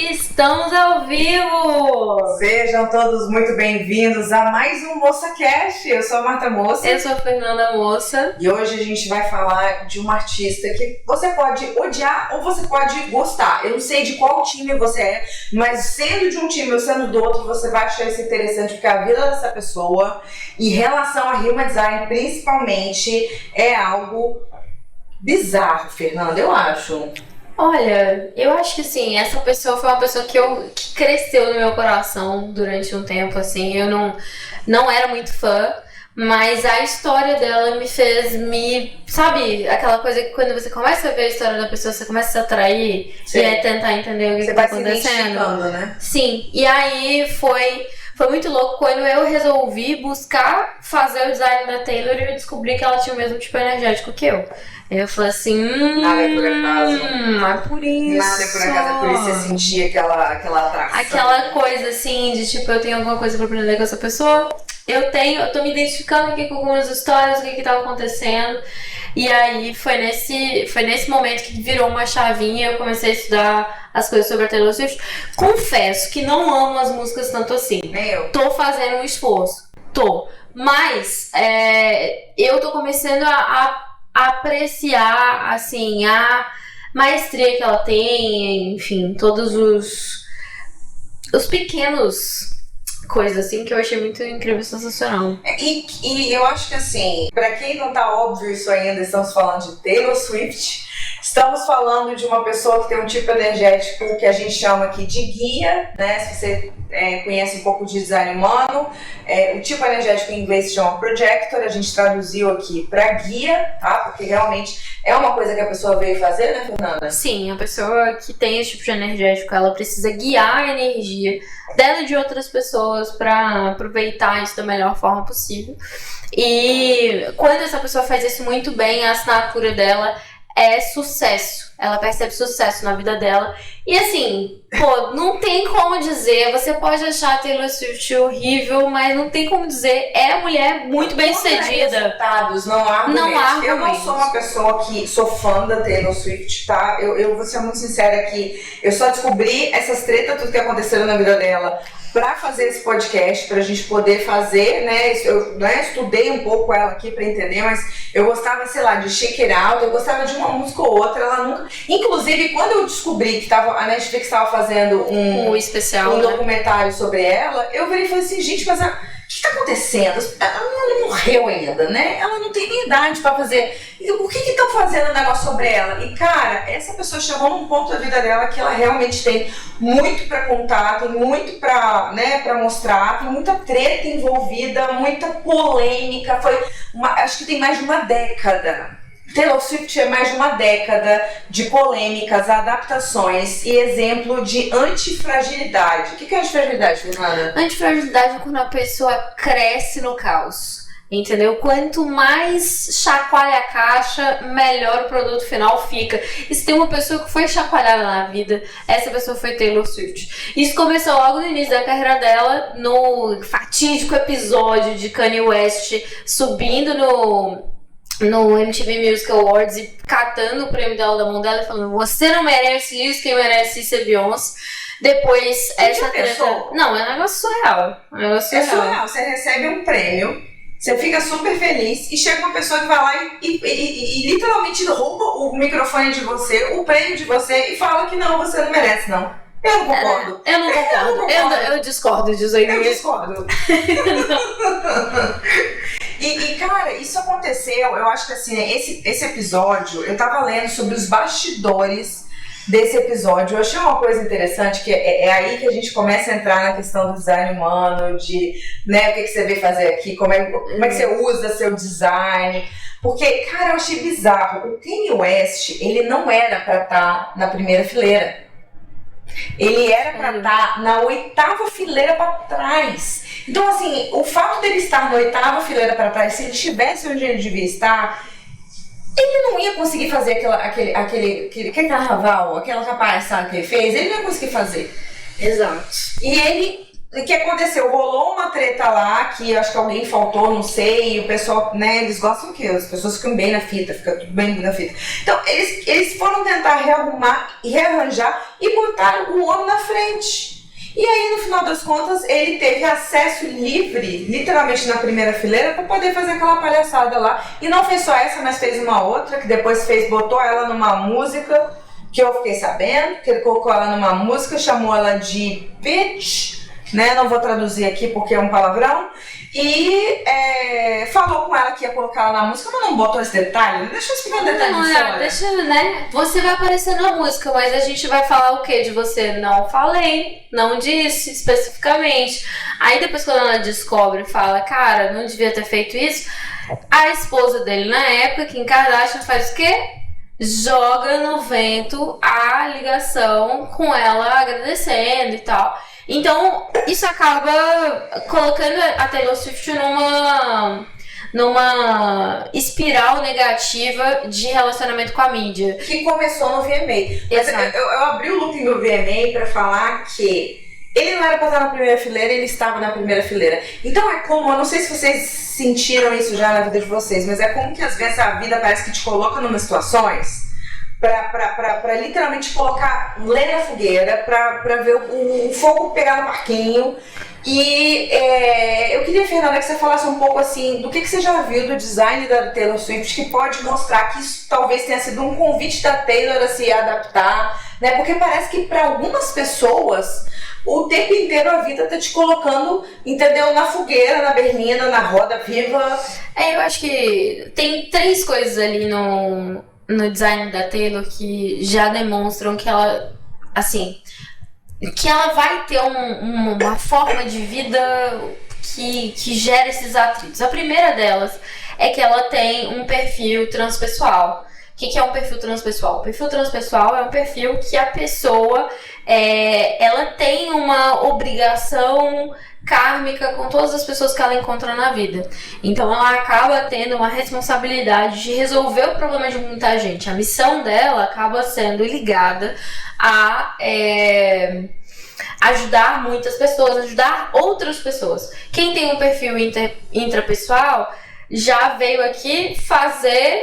Estamos ao vivo! Sejam todos muito bem-vindos a mais um MoçaCast. Eu sou a Marta Moça. Eu sou a Fernanda Moça. E hoje a gente vai falar de uma artista que você pode odiar ou você pode gostar. Eu não sei de qual time você é, mas sendo de um time ou sendo do outro, você vai achar isso interessante, porque a vida dessa pessoa, em relação a Human Design principalmente, é algo bizarro, Fernanda, eu acho. Olha, eu acho que assim, essa pessoa foi uma pessoa que cresceu no meu coração durante um tempo, assim, eu não era muito fã, mas a história dela me fez sabe, aquela coisa que quando você começa a ver a história da pessoa, você começa a se atrair. Sim. E tentar entender o que tá acontecendo. Né? Sim, e aí foi muito louco quando eu resolvi buscar fazer o design da Taylor e eu descobri que ela tinha o mesmo tipo energético que eu. Eu falei assim, nada é por acaso. É por isso. Nada é por acaso, é por isso que você sentia aquela atração. Aquela coisa assim, de tipo, eu tenho alguma coisa pra aprender com essa pessoa. Eu tô me identificando aqui com algumas histórias, o que tava acontecendo. E aí foi nesse momento que virou uma chavinha, eu comecei a estudar as coisas sobre a Taylor Swift. Confesso que não amo as músicas tanto assim. Tô fazendo um esforço. Mas eu tô começando a apreciar, assim, a maestria que ela tem, enfim, todos os pequenos coisas, assim, que eu achei muito incrível e sensacional. E eu acho que, assim, pra quem não tá óbvio isso ainda, estamos falando de Taylor Swift. Estamos falando de uma pessoa que tem um tipo energético que a gente chama aqui de guia, né? Se você conhece um pouco de design humano, o tipo energético em inglês se chama projector, a gente traduziu aqui para guia, tá? Porque realmente é uma coisa que a pessoa veio fazer, né, Fernanda? Sim, a pessoa que tem esse tipo de energético, ela precisa guiar a energia dela e de outras pessoas para aproveitar isso da melhor forma possível. E quando essa pessoa faz isso muito bem, a assinatura dela é sucesso. Ela percebe sucesso na vida dela. E assim, não tem como dizer. Você pode achar a Taylor Swift horrível, mas não tem como dizer. É a mulher muito bem sucedida. Resultados, não há argumentos. Eu não sou uma pessoa que sou fã da Taylor Swift, tá? Eu vou ser muito sincera aqui. Eu só descobri essas tretas, tudo que aconteceu na vida dela, pra fazer esse podcast, pra gente poder fazer, né? Eu estudei um pouco ela aqui pra entender, mas eu gostava, sei lá, de Shake It Out, eu gostava de uma música ou outra, ela nunca... Inclusive, quando eu descobri que a Netflix estava fazendo um especial, um documentário sobre ela, eu virei e falei assim, gente, mas o que está acontecendo? Ela não morreu ainda, né? Ela não tem nem idade para fazer. O que estão fazendo um negócio sobre ela? E, cara, essa pessoa chegou num ponto da vida dela que ela realmente tem muito para contar, tem muito para mostrar, tem muita treta envolvida, muita polêmica. Acho que tem mais de uma década. Taylor Swift é mais de uma década de polêmicas, adaptações e exemplo de antifragilidade. O que é antifragilidade, Fernanda? Antifragilidade é quando a pessoa cresce no caos, entendeu? Quanto mais chacoalha a caixa, melhor o produto final fica. E se tem uma pessoa que foi chacoalhada na vida, essa pessoa foi Taylor Swift. Isso começou logo no início da carreira dela, no fatídico episódio de Kanye West subindo no MTV Music Awards e catando o prêmio dela da mão dela e falando: você não merece isso, quem merece isso é Beyoncé. Depois, essa treta... Não, é um negócio surreal. É surreal. Você recebe um prêmio, você fica super feliz e chega uma pessoa que vai lá e literalmente rouba o microfone de você, o prêmio de você e fala que não, você não merece, não. Eu não concordo. Eu não concordo. Eu discordo disso aí. Eu discordo. E, cara, isso aconteceu, eu acho que assim, esse episódio, eu tava lendo sobre os bastidores desse episódio, eu achei uma coisa interessante, que é aí que a gente começa a entrar na questão do design humano, de, né, o que você veio fazer aqui, como é que você usa seu design, porque, cara, eu achei bizarro, o Kanye West, ele não era pra estar na primeira fileira. Ele era pra estar na 8ª fileira pra trás. Então, assim, o fato dele estar na 8ª fileira pra trás, se ele estivesse onde ele devia estar, ele não ia conseguir fazer aquele carnaval, aquela capaz, sabe, que ele fez, ele não ia conseguir fazer. Exato. E ele o que aconteceu? Rolou uma treta lá, que acho que alguém faltou, não sei, e o pessoal, né, eles gostam que as pessoas ficam bem na fita, fica tudo bem na fita. Então, eles foram tentar rearrumar e rearranjar e botaram o homem na frente. E aí, no final das contas, ele teve acesso livre, literalmente na primeira fileira, para poder fazer aquela palhaçada lá. E não fez só essa, mas fez uma outra, que depois botou ela numa música, que eu fiquei sabendo, que ele colocou ela numa música, chamou ela de bitch, né? Não vou traduzir aqui porque é um palavrão. E falou com ela que ia colocar ela na música, mas não botou esse detalhe. Deixa eu explicar o detalhe disso. Não, deixa, né? Você vai aparecer na música, mas a gente vai falar o que de você? Não falei, não disse especificamente. Aí depois quando ela descobre e fala, cara, não devia ter feito isso, a esposa dele na época, Kim Kardashian, faz o quê? Joga no vento a ligação com ela agradecendo e tal. Então, isso acaba colocando a Taylor Swift numa espiral negativa de relacionamento com a mídia. Que começou no VMA. Mas eu abri o looping do VMA pra falar que ele não era pra estar na primeira fileira, ele estava na primeira fileira. Então é como, eu não sei se vocês sentiram isso já na vida de vocês, mas é como que às vezes a vida parece que te coloca numas situações pra literalmente colocar lenha na fogueira, pra ver o fogo pegar no parquinho. E eu queria, Fernanda, que você falasse um pouco assim do que você já viu do design da Taylor Swift, que pode mostrar que isso talvez tenha sido um convite da Taylor a se adaptar, né? Porque parece que para algumas pessoas o tempo inteiro a vida tá te colocando, entendeu? Na fogueira, na berlina, na roda viva. Eu acho que tem 3 coisas ali no design da Taylor que já demonstram que ela, assim, que ela vai ter uma forma de vida que gera esses atritos. A primeira delas é que ela tem um perfil transpessoal. O que é um perfil transpessoal? O perfil transpessoal é um perfil que a pessoa ela tem uma obrigação kármica com todas as pessoas que ela encontra na vida. Então ela acaba tendo uma responsabilidade de resolver o problema de muita gente. A missão dela acaba sendo ligada a ajudar muitas pessoas, ajudar outras pessoas. Quem tem um perfil intrapessoal já veio aqui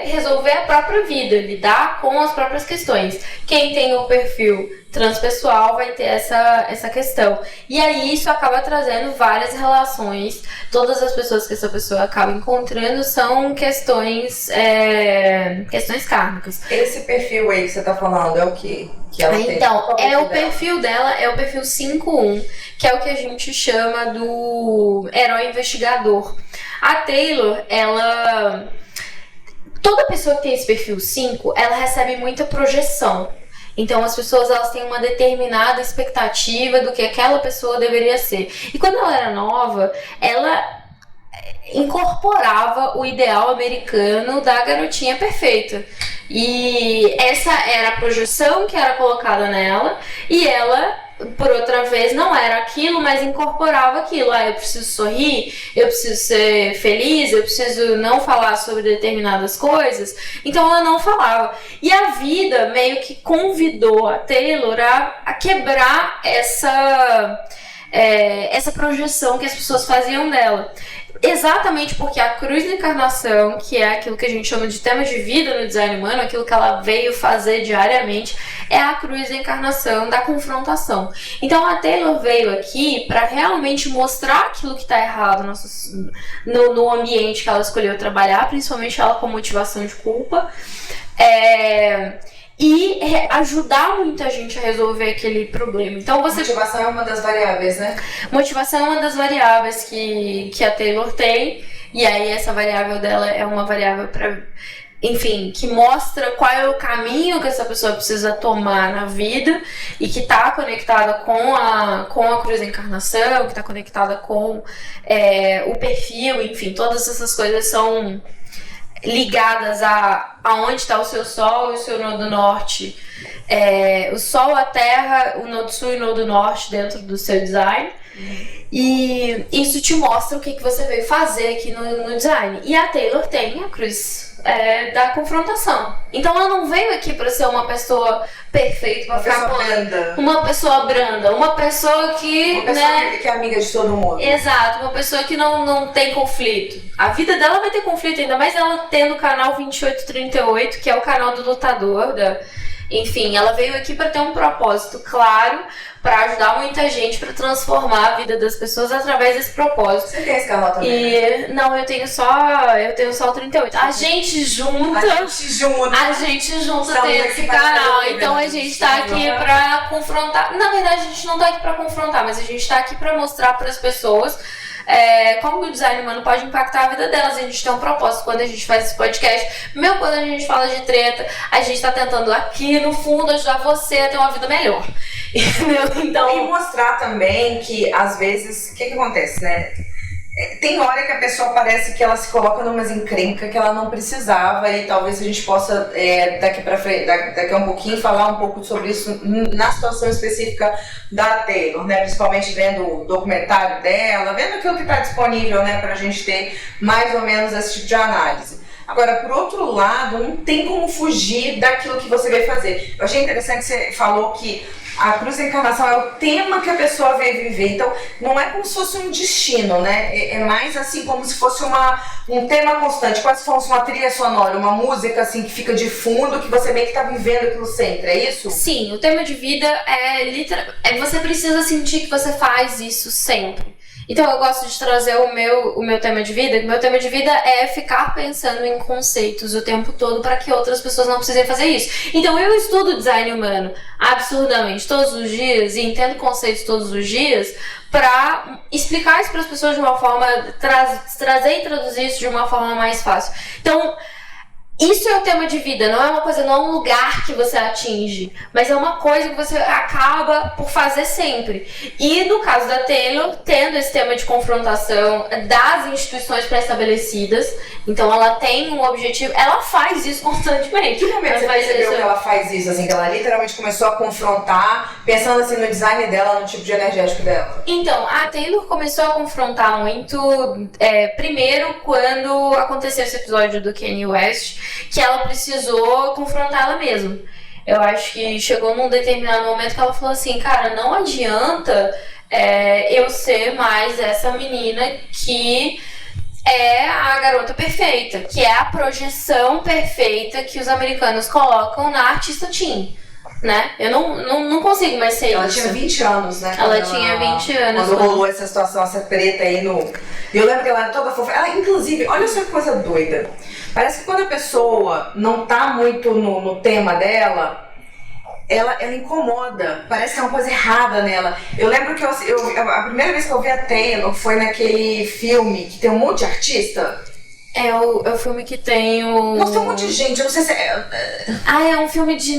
resolver a própria vida, lidar com as próprias questões. Quem tem o perfil transpessoal vai ter essa questão. E aí isso acaba trazendo várias relações. Todas as pessoas que essa pessoa acaba encontrando são questões kármicas. Esse perfil aí que você tá falando é o quê? Que ela então, o perfil dela é o perfil 5-1, que é o que a gente chama do herói investigador. A Taylor, toda pessoa que tem esse perfil 5, ela recebe muita projeção. Então as pessoas elas têm uma determinada expectativa do que aquela pessoa deveria ser. E quando ela era nova, ela incorporava o ideal americano da garotinha perfeita. E essa era a projeção que era colocada nela, e ela, por outra vez, não era aquilo, mas incorporava aquilo. Eu preciso sorrir, eu preciso ser feliz, eu preciso não falar sobre determinadas coisas. Então ela não falava. E a vida meio que convidou a Taylor a quebrar essa projeção que as pessoas faziam dela. Exatamente porque a cruz da encarnação, que é aquilo que a gente chama de tema de vida no design humano, aquilo que ela veio fazer diariamente, é a cruz da encarnação, da confrontação. Então a Taylor veio aqui para realmente mostrar aquilo que está errado no ambiente que ela escolheu trabalhar, principalmente ela com motivação de culpa. E ajudar muita gente a resolver aquele problema. Então motivação é uma das variáveis, né? Motivação é uma das variáveis que a Taylor tem. E aí essa variável dela é uma variável que mostra qual é o caminho que essa pessoa precisa tomar na vida e que está conectada com a cruz da encarnação, que está conectada com o perfil, enfim, todas essas coisas são ligadas a onde está o seu Sol e o seu Nodo Norte. O Sol, a Terra, o Nodo Sul e o Nodo Norte dentro do seu design. E isso te mostra o que você veio fazer aqui no design. E a Taylor tem a cruz da confrontação. Então ela não veio aqui pra ser uma pessoa perfeita, pra ficar branda. Uma pessoa branda, uma pessoa que... Uma pessoa que é amiga de todo mundo. Exato, uma pessoa que não tem conflito. A vida dela vai ter conflito, ainda mais ela tendo o canal 2838, que é o canal do lutador, enfim, ela veio aqui para ter um propósito claro, para ajudar muita gente, para transformar a vida das pessoas através desse propósito. Você tem esse canal também? Não, eu tenho só o 38. A gente junta tem esse canal. Então a gente tá aqui para confrontar. Na verdade, a gente não tá aqui para confrontar, mas a gente tá aqui para mostrar para as pessoas como que o design humano pode impactar a vida delas. A gente tem um propósito quando a gente faz esse podcast. Mesmo quando a gente fala de treta, a gente tá tentando aqui no fundo ajudar você a ter uma vida melhor. Entendeu? Então... E mostrar também que às vezes, o que acontece, né? Tem hora que a pessoa parece que ela se coloca numas encrencas que ela não precisava, e talvez a gente possa daqui a um pouquinho falar um pouco sobre isso na situação específica da Taylor, né? Principalmente vendo o documentário dela, vendo aquilo que está disponível, né, pra gente ter mais ou menos esse tipo de análise. Agora, por outro lado, não tem como fugir daquilo que você veio fazer. Eu achei interessante que você falou que a cruz da encarnação é o tema que a pessoa veio viver. Então, não é como se fosse um destino, né? É mais assim como se fosse um tema constante, quase se fosse uma trilha sonora, uma música assim que fica de fundo, que você meio que tá vivendo aquilo sempre, é isso? Sim, o tema de vida você precisa sentir que você faz isso sempre. Então eu gosto de trazer o meu tema de vida. O meu tema de vida é ficar pensando em conceitos o tempo todo para que outras pessoas não precisem fazer isso. Então eu estudo design humano absurdamente todos os dias e entendo conceitos todos os dias para explicar isso para as pessoas de uma forma, trazer e traduzir isso de uma forma mais fácil. Então isso é o tema de vida, não é uma coisa, não é um lugar que você atinge, mas é uma coisa que você acaba por fazer sempre. E no caso da Taylor, tendo esse tema de confrontação das instituições pré-estabelecidas, então ela tem um objetivo, ela faz isso constantemente. Que momento você percebeu que ela faz isso, assim, que ela literalmente começou a confrontar, pensando assim no design dela, no tipo de energético dela? Então, a Taylor começou a confrontar muito, primeiro quando aconteceu esse episódio do Kanye West, que ela precisou confrontar ela mesma. Eu acho que chegou num determinado momento que ela falou assim, cara, não adianta eu ser mais essa menina que é a garota perfeita, que é a projeção perfeita que os americanos colocam na artista teen, né? Eu não consigo mais ser ela isso. Ela tinha 20 anos, né? Ela tinha 20 anos. Quando rolou essa situação, essa preta aí no... Eu lembro que ela era toda fofa. Ela, inclusive, olha só que coisa doida. Parece que quando a pessoa não tá muito no tema dela, ela incomoda. Parece que é uma coisa errada nela. Eu lembro que a primeira vez que eu vi a Taylor foi naquele filme que tem um monte de artista. É o filme que tem o... Nossa, tem um monte de gente, eu não sei se é... é um filme de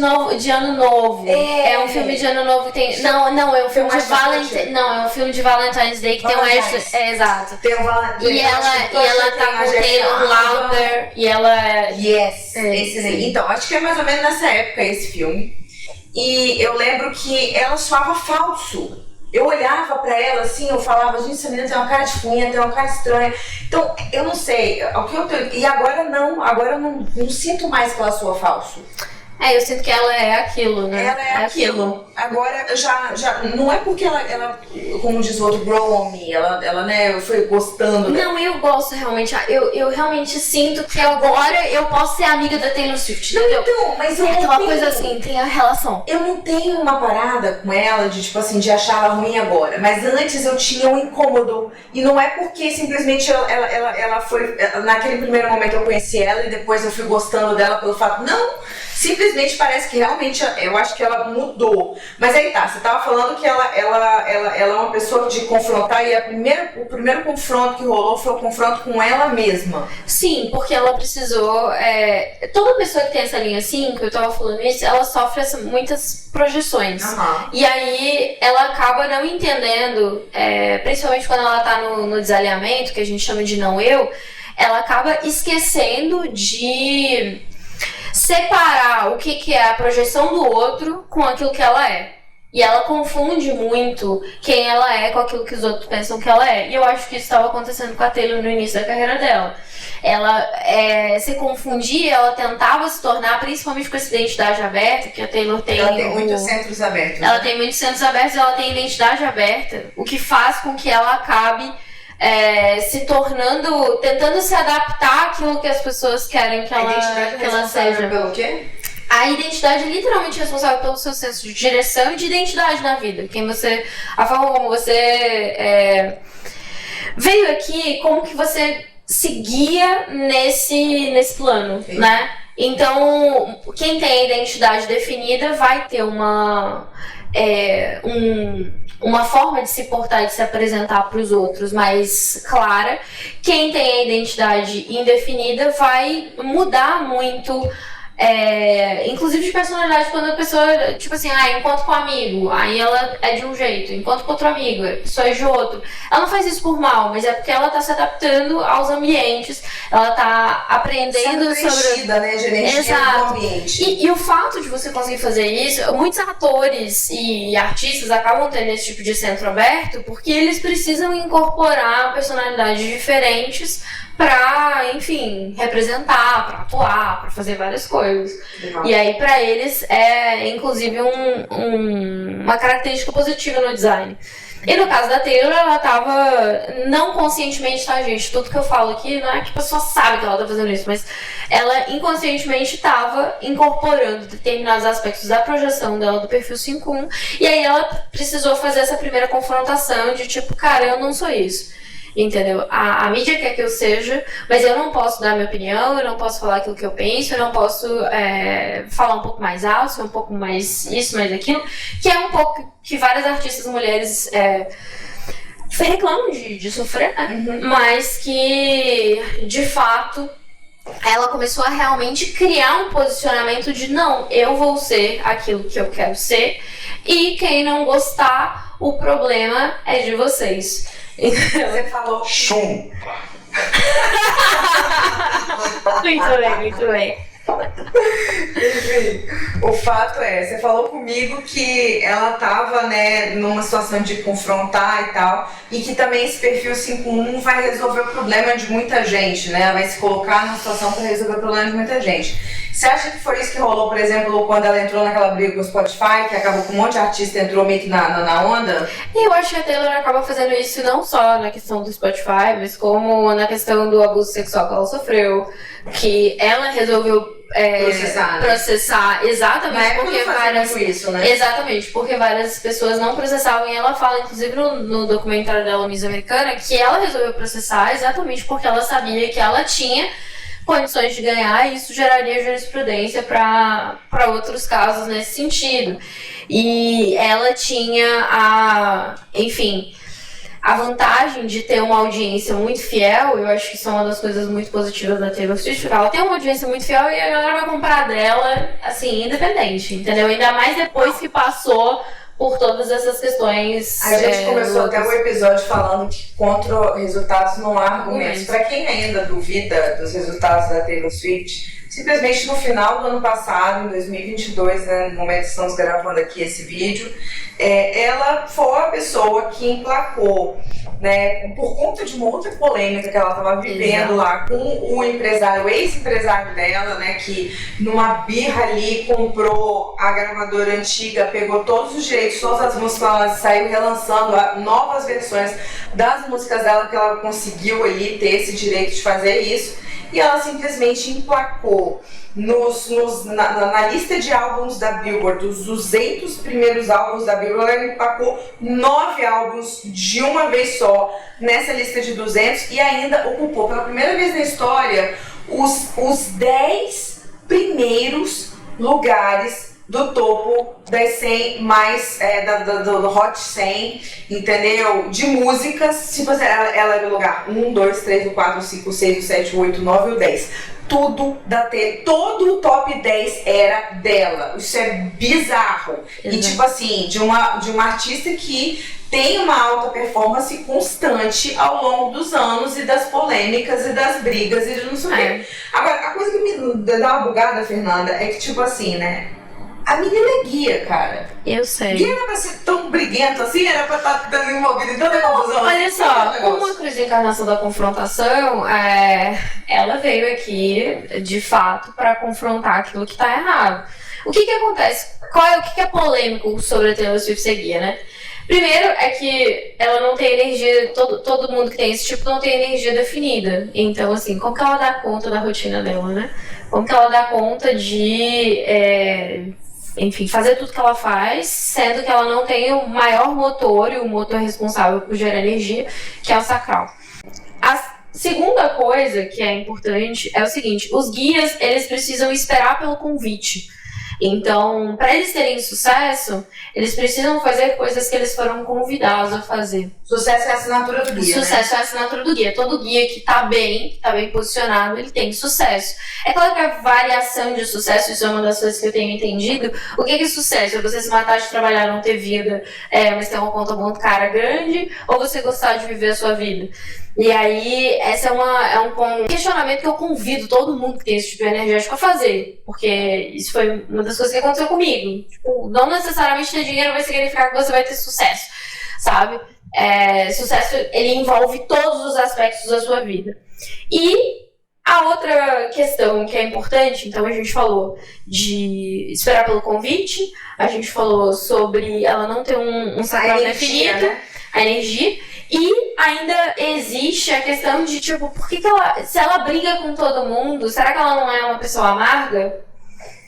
ano novo. É um filme de ano novo que tem... Não, é um filme de Valentine's... Não, é um filme de Valentine's Day que tem o Ashley... exato. Tem o Valentine's E ela tá com o Taylor Lautner e ela... Yes, esse aí. Então, acho que é mais ou menos nessa época esse filme. E eu lembro que ela soava falso. Eu olhava pra ela assim, eu falava, gente, essa menina tem uma cara de funha, tem uma cara estranha. Então, eu não sei, e agora eu não sinto mais que ela soa falso. Eu sinto que ela é aquilo, né? Ela é aquilo. Agora, já não é porque ela, como diz o outro, grow on me, ela né, eu fui gostando. Não, eu gosto realmente, eu realmente sinto que agora eu posso ser amiga da Taylor Swift, entendeu? Então, mas eu não aquela coisa assim, tem a relação. Eu não tenho uma parada com ela de, tipo assim, de achar ela ruim agora, mas antes eu tinha um incômodo, e não é porque simplesmente ela foi, naquele primeiro momento eu conheci ela e depois eu fui gostando dela pelo fato, não, simplesmente parece que realmente, eu acho que ela mudou. Mas aí tá, você tava falando que ela é uma pessoa de confrontar, e o primeiro confronto que rolou foi o confronto com ela mesma. Sim, porque ela precisou... toda pessoa que tem essa linha 5, eu tava falando isso, ela sofre muitas projeções. Uhum. E aí ela acaba não entendendo, principalmente quando ela tá no desalinhamento, que a gente chama de não eu, ela acaba esquecendo de separar o que é a projeção do outro com aquilo que ela é. E ela confunde muito quem ela é com aquilo que os outros pensam que ela é. E eu acho que isso estava acontecendo com a Taylor no início da carreira dela. Ela se confundia, ela tentava se tornar, principalmente com essa identidade aberta, que a Taylor tem. Ela tem muitos centros abertos. Ela tem muitos centros abertos, ela tem identidade aberta, o que faz com que ela acabe se tornando, tentando se adaptar àquilo que as pessoas querem que ela seja. Pelo quê? A identidade é literalmente responsável pelo seu senso de direção e de identidade na vida. A forma como você veio aqui, como que você seguia nesse plano, sim, né? Então, quem tem a identidade definida vai ter uma forma de se portar e de se apresentar para os outros mais clara. Quem tem a identidade indefinida vai mudar muito, inclusive de personalidade, quando a pessoa, tipo assim, enquanto com um amigo, aí ela é de um jeito, enquanto com outro amigo, a pessoa é de outro. Ela não faz isso por mal, mas é porque ela tá se adaptando aos ambientes, ela tá aprendendo sobre... né, de energia do ambiente. E o fato de você conseguir fazer isso, muitos atores e artistas acabam tendo esse tipo de centro aberto porque eles precisam incorporar personalidades diferentes pra, enfim, representar, pra atuar, pra fazer várias coisas. Legal. E aí, pra eles, é inclusive uma característica positiva no design. E no caso da Taylor, ela tava, não conscientemente, tá, gente? Tudo que eu falo aqui não é que a pessoa sabe que ela tá fazendo isso, mas ela inconscientemente tava incorporando determinados aspectos da projeção dela do perfil 5.1, e aí ela precisou fazer essa primeira confrontação de tipo, cara, eu não sou isso. Entendeu? A mídia quer que eu seja, mas eu não posso dar minha opinião, eu não posso falar aquilo que eu penso, eu não posso falar um pouco mais alto, ser um pouco mais isso, mais aquilo, que é um pouco que várias artistas mulheres reclamam de sofrer, né? Uhum. Mas que, de fato, ela começou a realmente criar um posicionamento de não, eu vou ser aquilo que eu quero ser, e quem não gostar, o problema é de vocês. Você falou. Chum! Muito bem, muito bem. Enfim, o fato você falou comigo que ela tava, né, numa situação de confrontar e tal, e que também esse perfil 5.1 vai resolver o problema de muita gente, né? Vai se colocar numa situação para resolver o problema de muita gente. Você acha que foi isso que rolou, por exemplo, quando ela entrou naquela briga com o Spotify, que acabou com um monte de artista entrou meio que na onda? Eu acho que a Taylor acaba fazendo isso não só na questão do Spotify, mas como na questão do abuso sexual que ela sofreu, que ela resolveu processar exatamente porque várias isso, né? Exatamente, porque várias pessoas não processavam, e ela fala, inclusive no documentário dela, Miss Americana, que ela resolveu processar exatamente porque ela sabia que ela tinha condições de ganhar, e isso geraria jurisprudência para outros casos nesse sentido. E ela tinha a vantagem de ter uma audiência muito fiel. Eu acho que isso é uma das coisas muito positivas da Taylor Swift. Ela tem uma audiência muito fiel e a galera vai comprar dela, assim, independente, entendeu? Ainda mais depois que passou por todas essas questões. A gente começou até o episódio falando que contra resultados não há argumentos. Para quem ainda duvida dos resultados da Taylor Swift, simplesmente no final do ano passado, em 2022, né, no momento que estamos gravando aqui esse vídeo, ela foi a pessoa que emplacou, né, por conta de uma outra polêmica que ela estava vivendo lá com o empresário, o ex-empresário dela, né, que numa birra ali comprou a gravadora antiga, pegou todos os direitos, todas as músicas, ela saiu relançando novas versões das músicas dela, que ela conseguiu ali ter esse direito de fazer isso. E ela simplesmente emplacou na lista de álbuns da Billboard, dos 200 primeiros álbuns da Billboard, ela emplacou 9 álbuns de uma vez só nessa lista de 200, e ainda ocupou pela primeira vez na história os 10 primeiros lugares do topo das 100 mais, do Hot 100, entendeu? De músicas, tipo assim, ela era o lugar 1, 2, 3, 4, 5, 6, 7, 8, 9 e o 10. Tudo todo o top 10 era dela. Isso é bizarro. Uhum. E tipo assim, de uma artista que tem uma alta performance constante ao longo dos anos e das polêmicas e das brigas e de não sei o quê. Agora, a coisa que me dá uma bugada, Fernanda, é que tipo assim, né? A menina é guia, cara. Eu sei. Guia era pra ser tão briguento assim, era pra estar dando envolvido em tanta confusão. Olha só, como a cruz de encarnação da confrontação, ela veio aqui, de fato, pra confrontar aquilo que tá errado. O que acontece? O que é polêmico sobre a Taylor Swift ser guia, né? Primeiro é que ela não tem energia, todo mundo que tem esse tipo não tem energia definida. Então, assim, como que ela dá conta da rotina dela, né? Como que ela dá conta de, enfim, fazer tudo que ela faz, sendo que ela não tem o maior motor e o motor responsável por gerar energia, que é o sacral. A segunda coisa que é importante é o seguinte, os guias, eles precisam esperar pelo convite. Então, para eles terem sucesso, eles precisam fazer coisas que eles foram convidados a fazer. Sucesso é a assinatura do guia, Sucesso é a assinatura do guia. Todo guia que tá bem posicionado, ele tem sucesso. É claro que a variação de sucesso, isso é uma das coisas que eu tenho entendido. O que é sucesso? É você se matar de trabalhar, não ter vida, mas ter uma conta bancária grande, ou você gostar de viver a sua vida? E aí, esse é um questionamento que eu convido todo mundo que tem esse tipo de energético a fazer. Porque isso foi uma das coisas que aconteceu comigo. Tipo, não necessariamente ter dinheiro vai significar que você vai ter sucesso, sabe? Sucesso, ele envolve todos os aspectos da sua vida. E a outra questão que é importante, então a gente falou de esperar pelo convite, a gente falou sobre ela não ter um sacral definido, né? A energia. E ainda existe a questão de, tipo, por que ela, se ela briga com todo mundo, será que ela não é uma pessoa amarga?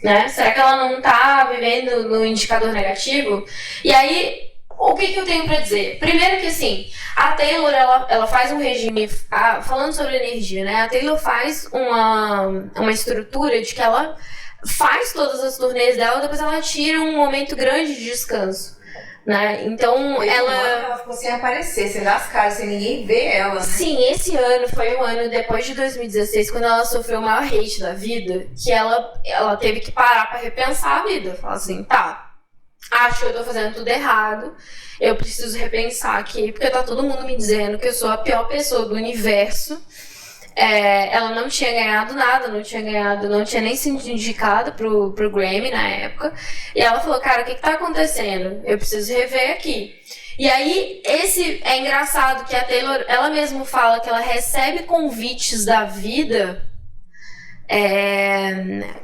Né? Será que ela não tá vivendo no indicador negativo? E aí, o que eu tenho pra dizer? Primeiro que, assim, a Taylor, ela faz um regime, falando sobre energia, né? A Taylor faz uma estrutura de que ela faz todas as turnês dela, depois ela tira um momento grande de descanso. Né? Então ela ficou sem aparecer, sem dar as caras, sem ninguém ver ela, né? Sim, esse ano foi um ano depois de 2016, quando ela sofreu o maior hate da vida, que ela teve que parar pra repensar a vida. Falar assim, tá, acho que eu tô fazendo tudo errado, eu preciso repensar aqui, porque tá todo mundo me dizendo que eu sou a pior pessoa do universo. Ela não tinha ganhado nada, não tinha nem sido indicada pro Grammy na época. E ela falou, cara, o que tá acontecendo? Eu preciso rever aqui. E aí, é engraçado que a Taylor, ela mesma fala que ela recebe convites da vida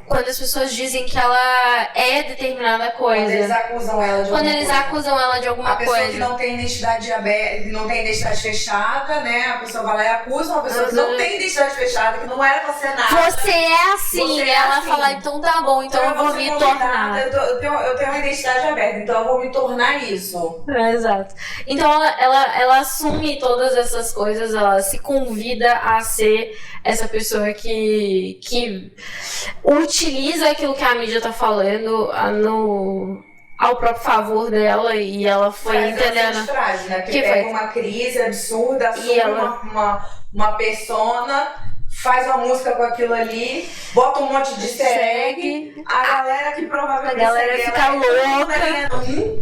quando as pessoas dizem que ela é determinada coisa. Quando eles acusam ela de alguma coisa. Quando eles acusam ela de alguma coisa. A pessoa que não tem identidade aberta, não tem identidade fechada, né? A pessoa vai lá e acusa uma pessoa que não tem identidade fechada, que não era pra ser nada. Você é assim. Ela fala, então tá bom, então eu vou me tornar. Eu tenho uma identidade aberta, então eu vou me tornar isso. Exato. Então ela assume todas essas coisas, ela se convida a ser essa pessoa que utiliza aquilo que a mídia tá falando ao próprio favor dela, e ela foi entendendo. Frase, né? Porque pega uma crise absurda, assume uma persona, faz uma música com aquilo ali, bota um monte de easter egg, a galera que provavelmente fica louca.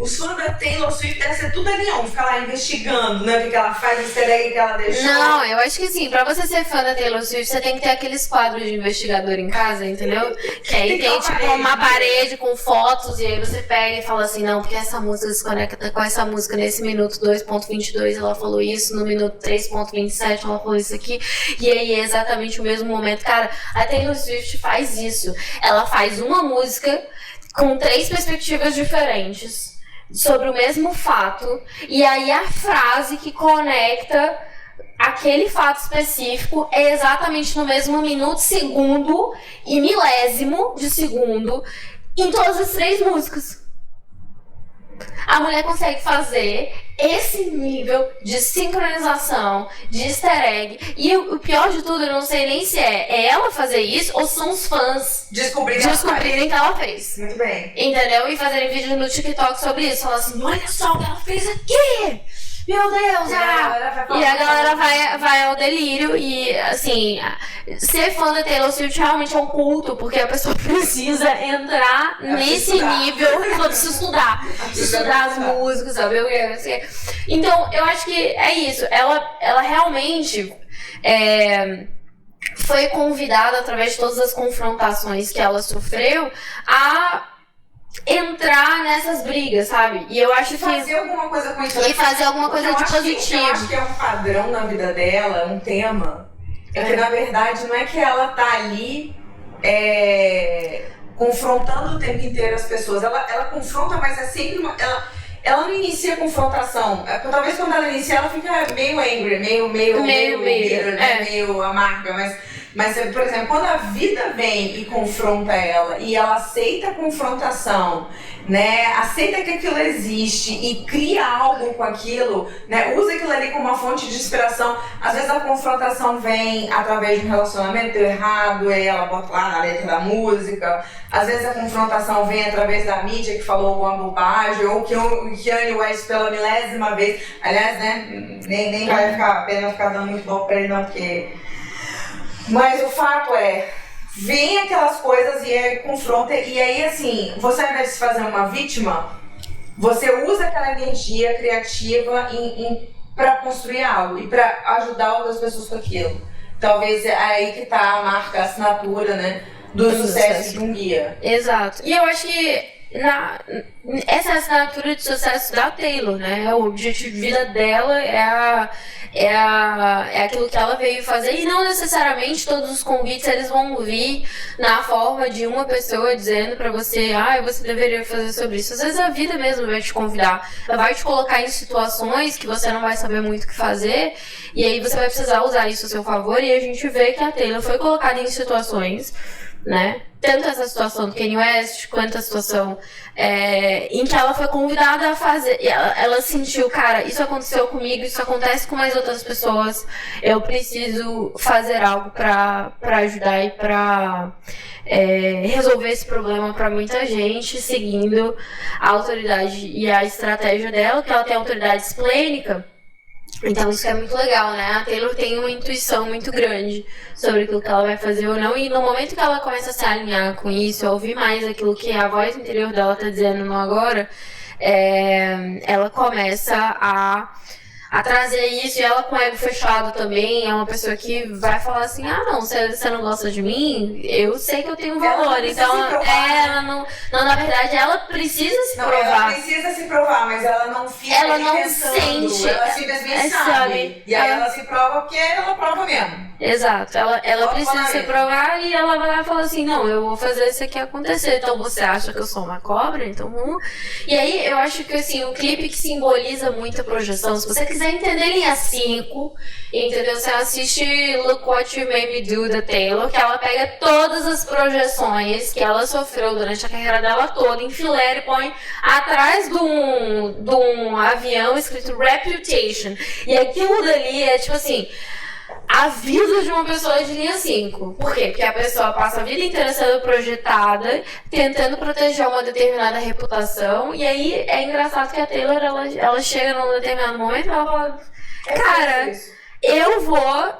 Os fãs da Taylor Swift deve ser tudo ali, fica lá investigando, né, o que ela faz, o easter egg que ela deixou. Não, eu acho que assim, pra você ser fã da Taylor Swift, você tem que ter aqueles quadros de investigador em casa, entendeu? Que aí tem tipo uma parede com fotos, e aí você pega e fala assim, não, porque essa música se conecta com essa música nesse minuto 2.22, ela falou isso, no minuto 3.27 ela falou isso aqui, e aí é exatamente o mesmo momento. Cara, a Taylor Swift faz isso. Ela faz uma música com 3 perspectivas diferentes sobre o mesmo fato, e aí a frase que conecta aquele fato específico é exatamente no mesmo minuto, segundo e milésimo de segundo em todas as 3 músicas. A mulher consegue fazer esse nível de sincronização, de easter egg. E o pior de tudo, eu não sei nem se é ela fazer isso ou são os fãs descobrirem que ela fez. Muito bem. Entendeu? E fazerem vídeo no TikTok sobre isso. Falar assim, olha só o que ela fez aqui! Meu Deus! E a galera vai ao delírio. E assim, ser fã da Taylor Swift realmente é um culto, porque a pessoa precisa entrar nesse nível, ela precisa estudar as músicas, saber o que. Então, eu acho que é isso. Ela realmente foi convidada, através de todas as confrontações que ela sofreu, a entrar nessas brigas, sabe? E eu acho que... fazer alguma coisa com isso. E fazer alguma coisa de positivo. Eu acho que é um padrão na vida dela, um tema. É que, na verdade, não é que ela tá ali confrontando o tempo inteiro as pessoas. Ela confronta, mas é sempre uma... Ela não inicia a confrontação. Talvez quando ela inicia, ela fica meio angry, meio bitter, né? Meio amarga. Mas, por exemplo, quando a vida vem e confronta ela e ela aceita a confrontação, né? Aceita que aquilo existe e cria algo com aquilo, né? Usa aquilo ali como uma fonte de inspiração. Às vezes a confrontação vem através de um relacionamento errado, e ela bota lá na letra da música. Às vezes a confrontação vem através da mídia que falou alguma bobagem, ou que o Kanye West pela milésima vez. Aliás, né? Nem vai ficar a pena ficar dando muito bom pra ele, não, porque... Mas o fato é, vem aquelas coisas e confronta, e aí assim, você ao invés de fazer uma vítima, você usa aquela energia criativa para construir algo e para ajudar outras pessoas com aquilo. Talvez é aí que tá a marca, a assinatura, né, do sucesso de um guia. Exato. E eu acho que essa é a assinatura de sucesso da Taylor, né? O objetivo de vida dela é aquilo que ela veio fazer, e não necessariamente todos os convites eles vão vir na forma de uma pessoa dizendo pra você, você deveria fazer sobre isso. Às vezes a vida mesmo vai te convidar, ela vai te colocar em situações que você não vai saber muito o que fazer, e aí você vai precisar usar isso a seu favor, e a gente vê que a Taylor foi colocada em situações, né? Tanto essa situação do Kanye West, quanto a situação em que ela foi convidada a fazer. Ela sentiu, cara, isso aconteceu comigo, isso acontece com mais outras pessoas. Eu preciso fazer algo pra ajudar e pra resolver esse problema pra muita gente, seguindo a autoridade e a estratégia dela, que ela tem autoridade esplênica. Então isso é muito legal, né? A Taylor tem uma intuição muito grande sobre aquilo que ela vai fazer ou não, e no momento que ela começa a se alinhar com isso, a ouvir mais aquilo que a voz interior dela tá dizendo no agora, ela começa a trazer isso, e ela com o ego fechado também, é uma pessoa que vai falar assim, não, você não gosta de mim, eu sei que eu tenho valor, então ela não, na verdade ela precisa se provar. Ela precisa se provar, mas ela não fica ela não pensando, sente, ela simplesmente sabe. E aí ela se prova porque ela prova mesmo. Exato, ela precisa se provar, e ela vai lá e fala assim, não, eu vou fazer isso aqui acontecer, então você acha que eu sou uma cobra, então vamos. E aí eu acho que assim, o clipe que simboliza muito a projeção, se você quiser entender linha 5, entendeu? Você assiste Look What You Made Me Do da Taylor, que ela pega todas as projeções que ela sofreu durante a carreira dela toda, em fileira, e põe atrás de um avião escrito Reputation. E aquilo dali é tipo assim, a vida de uma pessoa de linha 5. Por quê? Porque a pessoa passa a vida inteira sendo projetada, tentando proteger uma determinada reputação, e aí é engraçado que a Taylor, ela chega num determinado momento e ela fala, cara, eu vou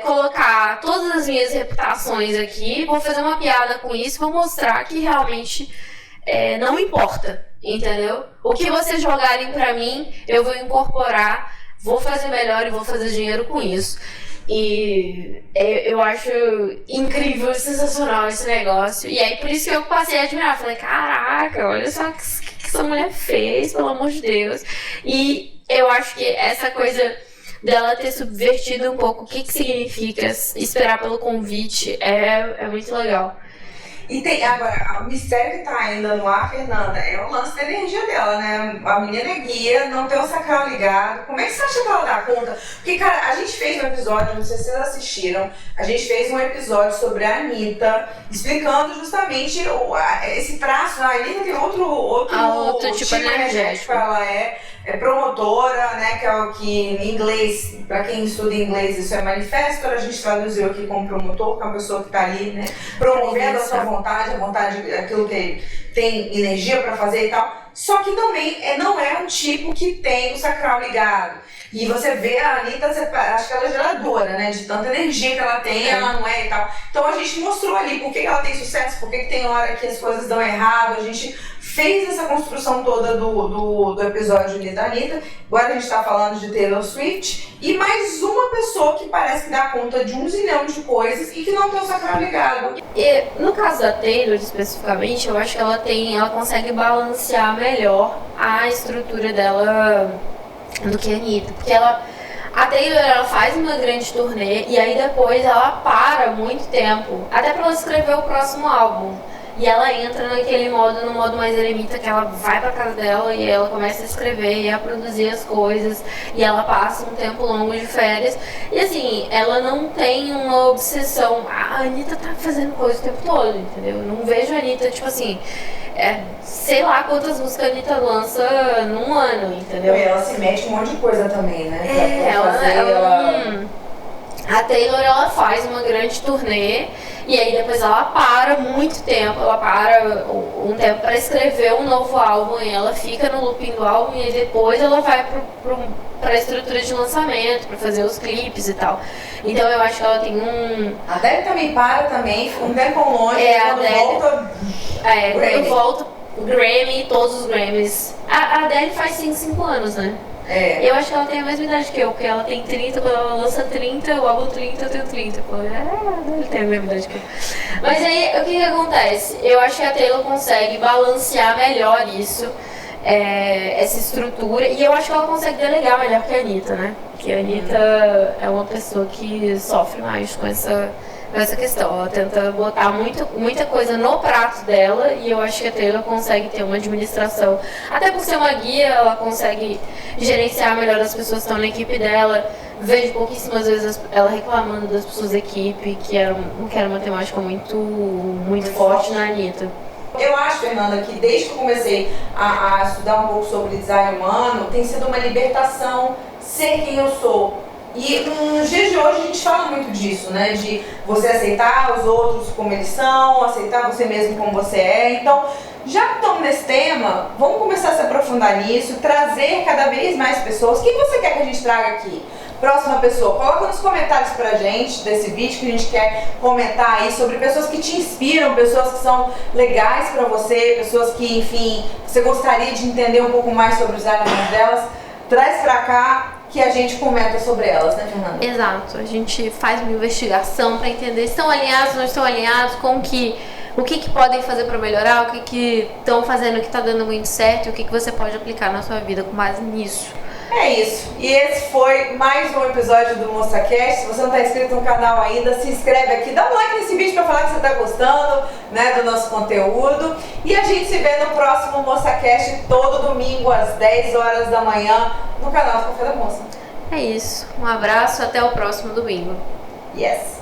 colocar todas as minhas reputações aqui, vou fazer uma piada com isso, vou mostrar que realmente não importa, entendeu? O que vocês jogarem pra mim, eu vou incorporar, vou fazer melhor e vou fazer dinheiro com isso. E eu acho incrível, sensacional esse negócio. E aí por isso que eu passei a admirar. Falei, caraca, olha só o que essa mulher fez, pelo amor de Deus. E eu acho que essa coisa dela ter subvertido um pouco o que significa esperar pelo convite é muito legal. E tem, agora, o mistério que tá ainda no ar, Fernanda, é o lance da energia dela, né? A menina é guia, não tem o sacral ligado. Como é que você acha que ela dá conta? Porque, cara, a gente fez um episódio, não sei se vocês assistiram, a gente fez um episódio sobre a Anitta, explicando justamente esse traço. A Anitta tem outro tipo energético. Ela é promotora, né? Que é o que em inglês, pra quem estuda inglês, isso é manifestor, a gente traduziu aqui como promotor, que é uma pessoa que tá ali, né? Promovendo a sua vontade, aquilo que tem energia pra fazer e tal. Só que também não é um tipo que tem o sacral ligado. E você vê a Anitta, acho que ela é geradora, né? De tanta energia que ela tem, ela não é e tal. Então a gente mostrou ali por que ela tem sucesso, por que tem hora que as coisas dão errado, a gente fez essa construção toda do episódio ali da Anitta. Agora a gente tá falando de Taylor Swift. E mais uma pessoa que parece que dá conta de 1 zilhão de coisas e que não tem o sacral ligado. E no caso da Taylor, especificamente, eu acho que ela consegue balancear melhor a estrutura dela do que a Anitta. Porque a Taylor, ela faz uma grande turnê e aí depois ela para muito tempo, até pra ela escrever o próximo álbum. E ela entra no modo mais eremita, que ela vai pra casa dela e ela começa a escrever e a produzir as coisas. E ela passa um tempo longo de férias. E assim, ela não tem uma obsessão. A Anitta tá fazendo coisa o tempo todo, entendeu? Eu não vejo a Anitta, tipo assim, sei lá quantas músicas a Anitta lança num ano, entendeu? E ela se mete um monte de coisa também, né? A Taylor, ela faz uma grande turnê e aí depois ela para muito tempo, ela para um tempo para escrever um novo álbum e ela fica no looping do álbum e depois ela vai pra estrutura de lançamento, pra fazer os clipes e tal. Então eu acho que ela tem A Adele também para também, um tempo longe, quando volta o Grammy, todos os Grammys. A Adele faz 5 anos, né? Eu acho que ela tem a mesma idade que eu, porque ela tem 30, quando ela lança 30, o álbum 30, eu tenho 30. Ele tem a mesma idade que eu. Mas aí, o que acontece? Eu acho que a Taylor consegue balancear melhor isso, essa estrutura, e eu acho que ela consegue delegar melhor que a Anitta, né? Porque a Anitta é uma pessoa que sofre mais com essa questão. Ela tenta botar muita coisa no prato dela e eu acho que a Taylor consegue ter uma administração. Até por ser uma guia, ela consegue gerenciar melhor as pessoas que estão na equipe dela. Vejo pouquíssimas vezes ela reclamando das pessoas da equipe, que era uma temática muito forte na Anitta. Eu acho, Fernanda, que desde que eu comecei a estudar um pouco sobre design humano, tem sido uma libertação ser quem eu sou. E nos dias de hoje a gente fala muito disso, né? De você aceitar os outros como eles são, aceitar você mesmo como você é. Então, já que estamos nesse tema, vamos começar a se aprofundar nisso, trazer cada vez mais pessoas. Quem você quer que a gente traga aqui? Próxima pessoa, coloca nos comentários pra gente desse vídeo que a gente quer comentar aí sobre pessoas que te inspiram, pessoas que são legais pra você, pessoas que, enfim, você gostaria de entender um pouco mais sobre os alimentos delas. Traz pra cá que a gente comenta sobre elas, né, Fernanda? Exato, a gente faz uma investigação para entender se estão alinhados, não estão alinhados, o que podem fazer para melhorar, o que estão fazendo que está dando muito certo e o que você pode aplicar na sua vida com base nisso. É isso, e esse foi mais um episódio do MoçaCast. Se você não está inscrito no canal ainda, se inscreve aqui, dá um like nesse vídeo para falar que você está gostando, né, do nosso conteúdo. E a gente se vê no próximo MoçaCast todo domingo às 10 horas da manhã no canal do Café da Moça. É isso, um abraço, até o próximo domingo. Yes!